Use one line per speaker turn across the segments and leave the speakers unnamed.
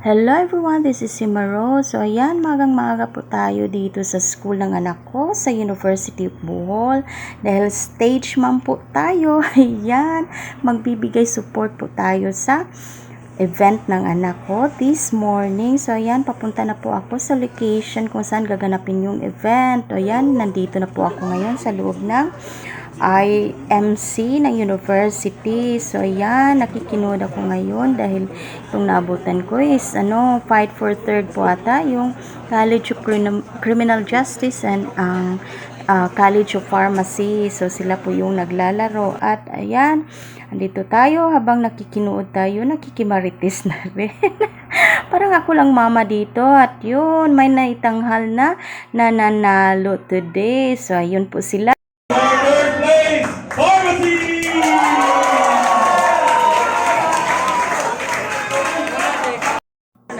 Hello everyone, this is si Maro. So ayan, magang-maaga po tayo dito sa school ng anak ko sa University of Bohol. Dahil stage ma'am po tayo, ayan, magbibigay support po tayo sa event ng anak ko this morning. So ayan, papunta na po ako sa location kung saan gaganapin yung event. O ayan, nandito na po ako ngayon sa loob ng IMC ng university. So ayan, nakikinood ako ngayon dahil itong naabutan ko is Fight for Third po ata, yung College of Criminal Justice and ang College of Pharmacy. So sila po yung naglalaro at ayan, andito tayo habang nakikinood tayo, nakikimarites na rin. Parang ako lang mama dito at yun, may naitanghal na nananalo today. So ayun po sila.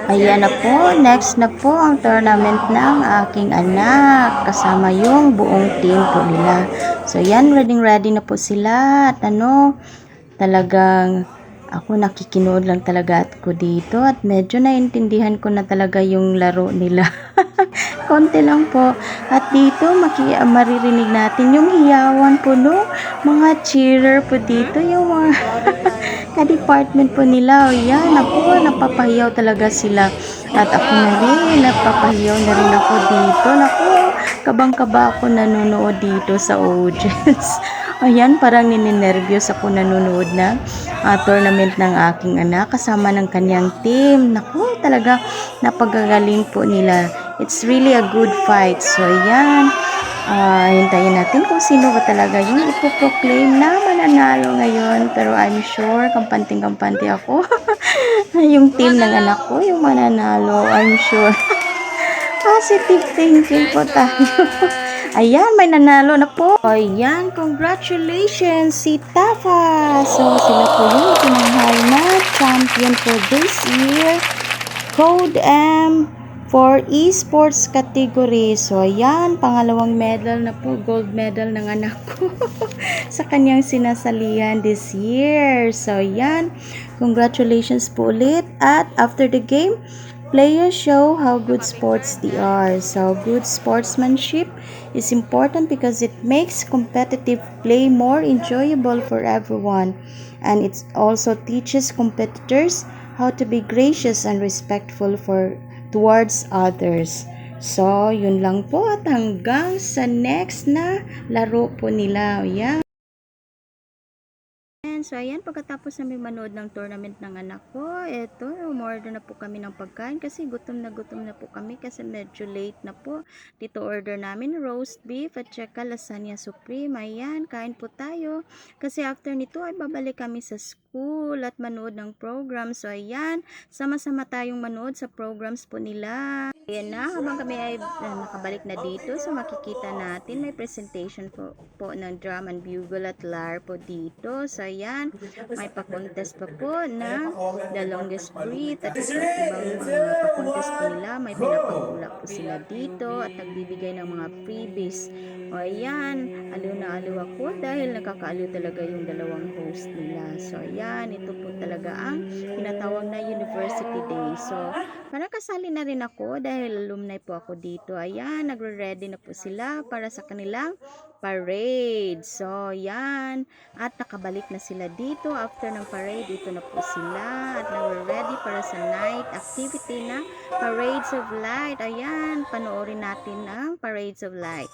Ayan na po, next na po ang tournament ng aking anak kasama yung buong team po nila. So yan, ready na po sila at talagang ako nakikinood lang talaga ako dito at medyo naintindihan ko na talaga yung laro nila. Konti lang po. At dito maririnig natin yung hiyawan po no, mga cheerer po dito, yung mga ka-department po nila. O yan, ako, napapahiyaw talaga sila. At ako na rin, napapahiyaw na rin ako dito. Naku, kabang-kaba ako nanonood dito sa audience. Ayan, parang nininervyos ako nanonood na tournament ng aking anak kasama ng kanyang team. Naku, talaga napagagaling po nila. It's really a good fight. So, ayan. Hintayin natin kung sino ba talaga yung ipoproclaim na mananalo ngayon. Pero I'm sure, kampanting-kampante ako. Yung team ng anak ko, yung mananalo. I'm sure. Positive thinking po tayo. Ayan, may nanalo na po. Ayan, congratulations si Tafa. So, sila po yung tinanghal na champion for this year. Code M for esports category. So, ayan, pangalawang medal na po, gold medal ng anak ko sa kanyang sinasalihan this year. So, ayan, congratulations po ulit. At after the game, players show how good sports they are. So, good sportsmanship is important because it makes competitive play more enjoyable for everyone. And it also teaches competitors how to be gracious and respectful towards others. So, yun lang po at hanggang sa next na laro po nila. Yan. So, ayan, pagkatapos namin manood ng tournament ng anak ko, eto, umorder na po kami ng pagkain kasi gutom na po kami kasi medyo late na po. Dito order namin roast beef at saka lasagna supreme. Ayan, kain po tayo. Kasi after nito ay babalik kami sa school at manood ng program. So, ayan, sama-sama tayong manood sa programs po nila. Ayan na, habang kami ay nakabalik na dito, so makikita natin may presentation po ng drum and bugle at lyre po dito. So ayan, may pa-contest pa po na the longest breath at ibang mga pa-contest po nila. May pinapahula po sila dito at nagbibigay ng mga freebies. O ayan, aliw na aliw ako dahil nakakaaliw talaga yung dalawang host nila. So ayan, ito po talaga ang tinatawag na University Day. So parang kasali na rin ako dahil alumni po ako dito. Ayan, nagre-ready na po sila para sa kanilang parade. So, yan. At nakabalik na sila dito. After ng parade, dito na po sila. At nagre-ready para sa night activity na Parades of Light. Ayan, panoorin natin ang Parades of Light.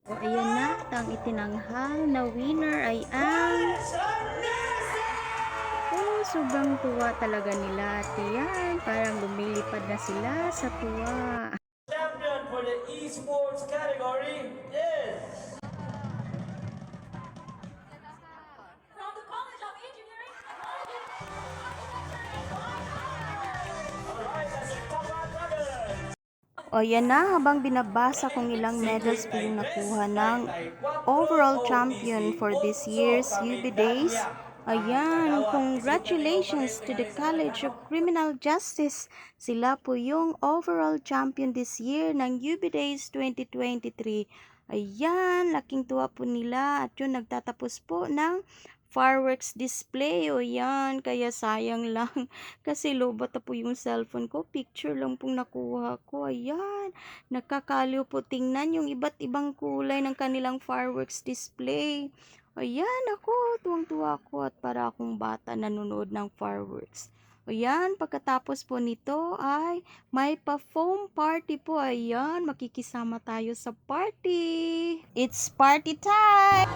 O ayan na, ang itinanghal na winner ay ang sobrang tuwa talaga nila. At yan, parang lumilipad na sila sa tuwa.
Champion for the esports category is from the
O yan na, habang binabasa kung ilang medals po yung nakuha ng overall champion for this year's UB Days. Ayan, congratulations to the College of Criminal Justice. Sila po yung overall champion this year ng UB Days 2023. Ayan, laking tuwa po nila at yun nagtatapos po ng fireworks display. O yan, kaya sayang lang kasi lobat na po yung cellphone ko. Picture lang pong nakuha ko. Ayan, nakakaliw po tingnan yung iba't ibang kulay ng kanilang fireworks display. Ayan, ako, tuwang-tuwa ako at para akong bata nanonood ng fireworks. Ayan, pagkatapos po nito ay may pa-foam party po. Ayan, makikisama tayo sa party. It's party time!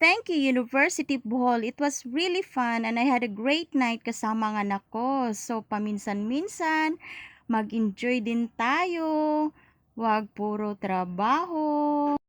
Thank you, University of Bohol. It was really fun and I had a great night kasama ang anak ko. So, paminsan-minsan, mag-enjoy din tayo. Huwag puro trabaho.